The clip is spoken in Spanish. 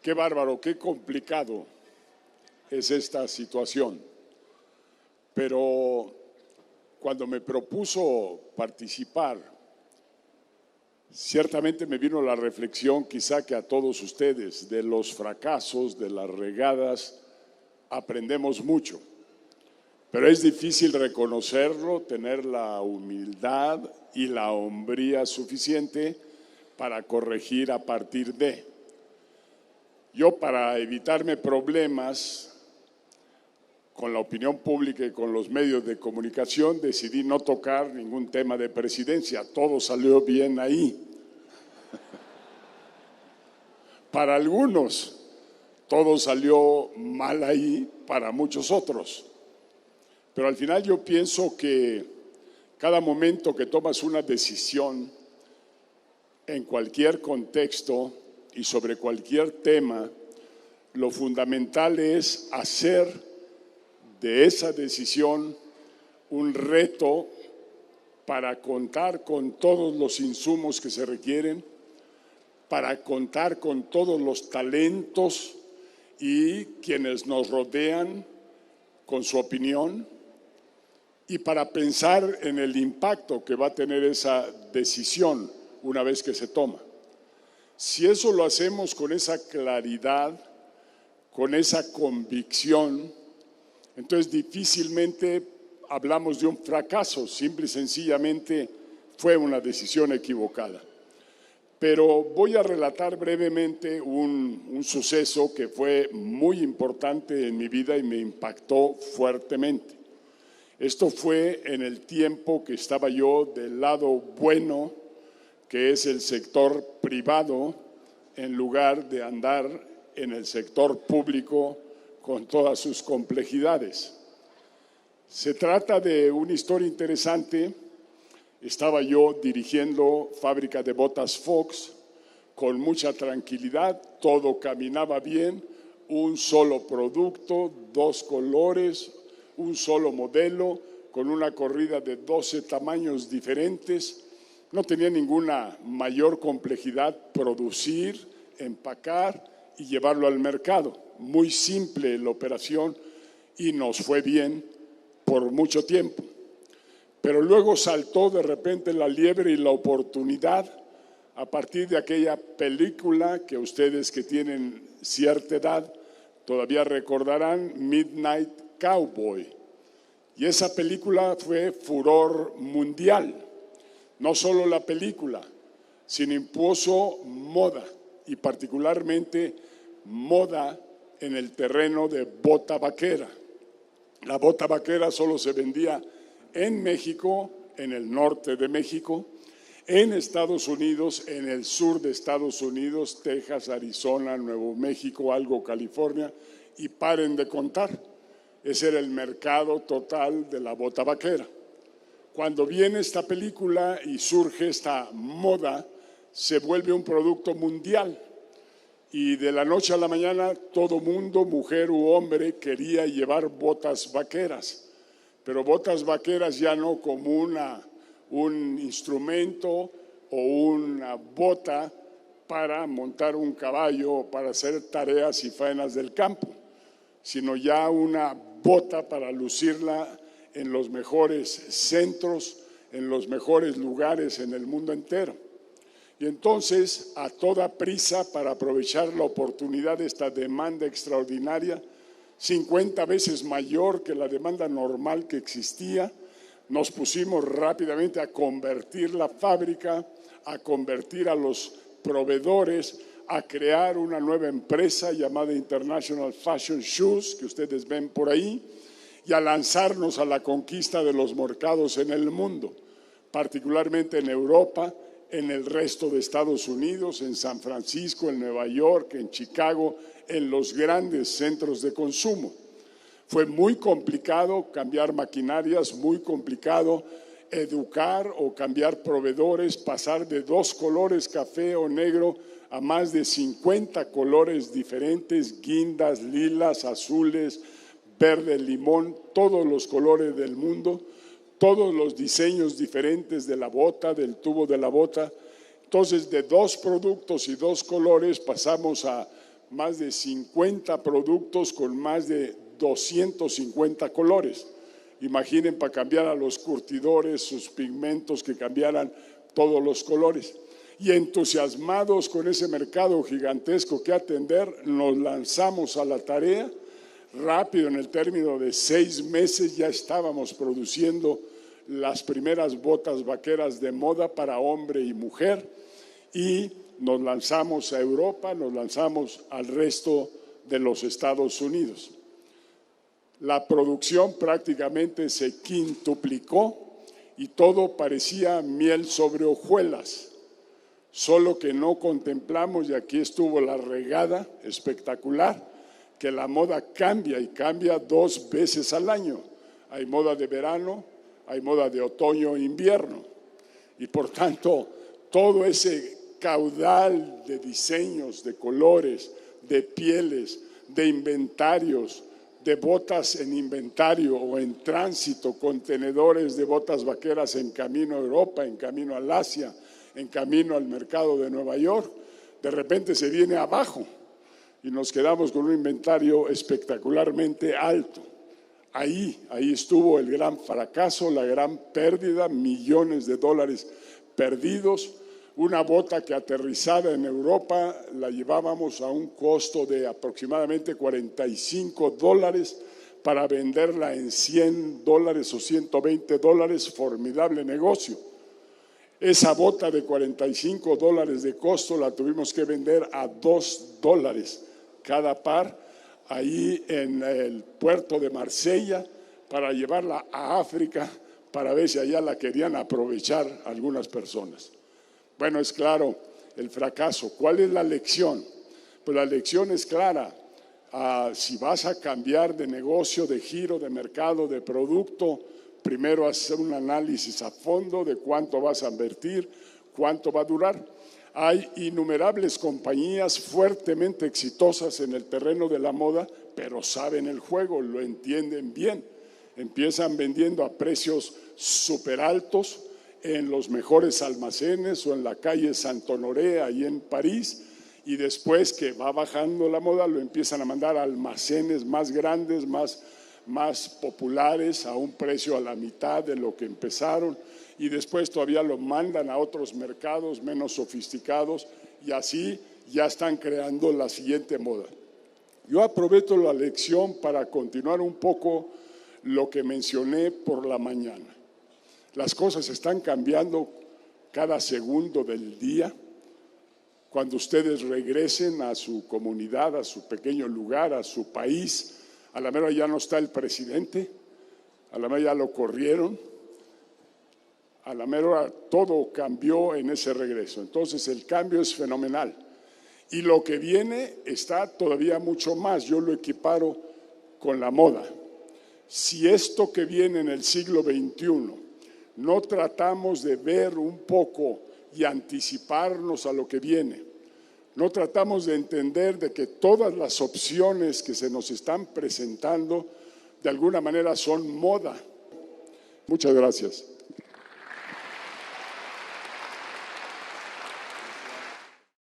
Qué bárbaro, qué complicado es esta situación. Pero cuando me propuso participar, ciertamente me vino la reflexión, quizá que a todos ustedes, de los fracasos, de las regadas, aprendemos mucho. Pero es difícil reconocerlo, tener la humildad y la hombría suficiente para corregir a partir de. Yo, para evitarme problemas con la opinión pública y con los medios de comunicación, decidí no tocar ningún tema de presidencia. Todo salió bien ahí. Para algunos, todo salió mal ahí, para muchos otros. Pero al final yo pienso que cada momento que tomas una decisión en cualquier contexto y sobre cualquier tema, lo fundamental es hacer de esa decisión un reto para contar con todos los insumos que se requieren, para contar con todos los talentos y quienes nos rodean con su opinión, y para pensar en el impacto que va a tener esa decisión una vez que se toma. Si eso lo hacemos con esa claridad, con esa convicción, entonces difícilmente hablamos de un fracaso, simple y sencillamente fue una decisión equivocada. Pero voy a relatar brevemente un suceso que fue muy importante en mi vida y me impactó fuertemente. Esto fue en el tiempo que estaba yo del lado bueno, que es el sector privado, en lugar de andar en el sector público con todas sus complejidades. Se trata de una historia interesante. Estaba yo dirigiendo fábrica de botas Fox con mucha tranquilidad, todo caminaba bien, un solo producto, 2 colores, un solo modelo, con una corrida de 12 tamaños diferentes. No tenía ninguna mayor complejidad producir, empacar y llevarlo al mercado. Muy simple la operación y nos fue bien por mucho tiempo. Pero luego saltó de repente la liebre y la oportunidad a partir de aquella película que ustedes que tienen cierta edad todavía recordarán, Midnight Cowboy. Y esa película fue furor mundial. No solo la película, sino impuso moda y particularmente moda en el terreno de bota vaquera. La bota vaquera solo se vendía en México, en el norte de México, en Estados Unidos, en el sur de Estados Unidos, Texas, Arizona, Nuevo México, algo California, y paren de contar. Ese era el mercado total de la bota vaquera. Cuando viene esta película y surge esta moda, se vuelve un producto mundial. Y de la noche a la mañana, todo mundo, mujer u hombre, quería llevar botas vaqueras. Pero botas vaqueras ya no como un instrumento o una bota para montar un caballo o para hacer tareas y faenas del campo, sino ya una bota para lucirla en los mejores centros, en los mejores lugares en el mundo entero. Y entonces, a toda prisa para aprovechar la oportunidad de esta demanda extraordinaria, 50 veces mayor que la demanda normal que existía, nos pusimos rápidamente a convertir la fábrica, a convertir a los proveedores, a crear una nueva empresa llamada International Fashion Shoes, que ustedes ven por ahí, y a lanzarnos a la conquista de los mercados en el mundo, particularmente en Europa, en el resto de Estados Unidos, en San Francisco, en Nueva York, en Chicago, en los grandes centros de consumo. Fue muy complicado cambiar maquinarias, muy complicado educar o cambiar proveedores, pasar de 2 colores, café o negro, a más de 50 colores diferentes, guindas, lilas, azules, verde, limón, todos los colores del mundo, todos los diseños diferentes de la bota, del tubo de la bota. Entonces, de 2 productos y 2 colores pasamos a más de 50 productos con más de 250 colores. Imaginen para cambiar a los curtidores, sus pigmentos, que cambiaran todos los colores. Y entusiasmados con ese mercado gigantesco que atender, nos lanzamos a la tarea. Rápido, en el término de 6 meses, ya estábamos produciendo las primeras botas vaqueras de moda para hombre y mujer. Y nos lanzamos a Europa, nos lanzamos al resto de los Estados Unidos. La producción prácticamente se quintuplicó y todo parecía miel sobre hojuelas, solo que no contemplamos, y aquí estuvo la regada espectacular, que la moda cambia y cambia 2 veces al año. Hay moda de verano, hay moda de otoño e invierno, y por tanto todo ese caudal de diseños, de colores, de pieles, de inventarios, de botas en inventario o en tránsito, contenedores de botas vaqueras en camino a Europa, en camino al Asia, en camino al mercado de Nueva York, de repente se viene abajo y nos quedamos con un inventario espectacularmente alto. Ahí estuvo el gran fracaso, la gran pérdida, millones de dólares perdidos. Una bota que aterrizada en Europa la llevábamos a un costo de aproximadamente $45 para venderla en $100 o $120, formidable negocio. Esa bota de $45 de costo la tuvimos que vender a $2 cada par ahí en el puerto de Marsella para llevarla a África para ver si allá la querían aprovechar algunas personas. Bueno, es claro el fracaso. ¿Cuál es la lección? Pues la lección es clara. Si vas a cambiar de negocio, de giro, de mercado, de producto, primero hacer un análisis a fondo de cuánto vas a invertir, cuánto va a durar. Hay innumerables compañías fuertemente exitosas en el terreno de la moda, pero saben el juego, lo entienden bien. Empiezan vendiendo a precios súper altos en los mejores almacenes o en la calle Saint-Honoré, ahí en París, y después que va bajando la moda lo empiezan a mandar a almacenes más grandes, más populares, a un precio a la mitad de lo que empezaron, y después todavía lo mandan a otros mercados menos sofisticados, y así ya están creando la siguiente moda. Yo aprovecho la lección para continuar un poco lo que mencioné por la mañana. Las cosas están cambiando cada segundo del día. Cuando ustedes regresen a su comunidad, a su pequeño lugar, a su país, a la mera ya no está el presidente, a la mera ya lo corrieron, a la mera todo cambió en ese regreso. Entonces el cambio es fenomenal. Y lo que viene está todavía mucho más. Yo lo equiparo con la moda. Si esto que viene en el siglo XXI no tratamos de ver un poco y anticiparnos a lo que viene, no tratamos de entender de que todas las opciones que se nos están presentando de alguna manera son moda. Muchas gracias.